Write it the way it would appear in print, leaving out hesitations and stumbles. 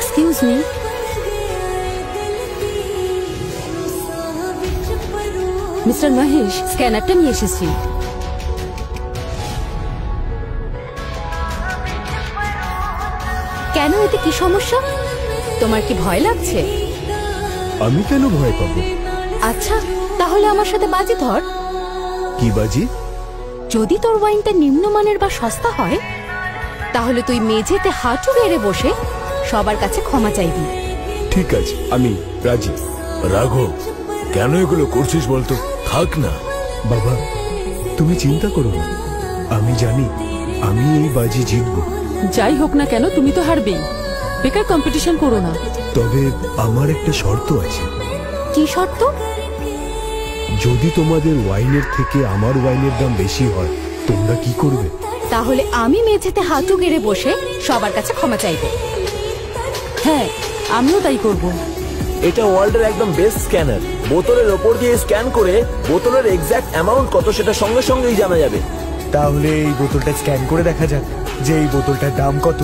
Excuse me, mister Mahesh, স্ক্যানারটা নিয়ে এসেছি। কেন, এতে কি সমস্যা? তোমার কি ভয় লাগছে? আমি কেন ভয় পাবো? আচ্ছা, তাহলে আমার সাথে বাজি ধর। কি বাজি? যদি তোর ওয়াইনটা নিম্নমানের বা সস্তা হয়, তাহলে তুই মেঝেতে হাঁটু গেড়ে বসে সবার কাছে ক্ষমা চাইবি। ঠিক আছে, আমি রাজি। রাঘব, কেন এগুলো করছিস বলতো? থাক না। বাবা, তুমি চিন্তা করো না, আমি জানি আমি এই বাজি জিতবো। যাই হোক না কেন, তুমি তো হারবেই। বেকার কম্পিটিশন করো না। তবে আমার একটা শর্ত আছে। কি শর্ত? যদি তোমাদের ওয়াইনের থেকে আমার ওয়াইনের দাম বেশি হয়, তোমরা কি করবে? তাহলে আমি মেঝেতে হাঁটু গেড়ে বসে সবার কাছে ক্ষমা চাইবো। হ্যাঁ, আমিও তাই করব। এটা ওয়ার্ল্ডের একদম বেস্ট স্ক্যানার। বোতলের ওপর দিয়ে স্ক্যান করে বোতলের এক্সাক্ট অ্যামাউন্ট কত সেটা সঙ্গে সঙ্গেই জানা যাবে। তাহলে এই বোতলটা স্ক্যান করে দেখা যাক যে এই বোতলটার দাম কত।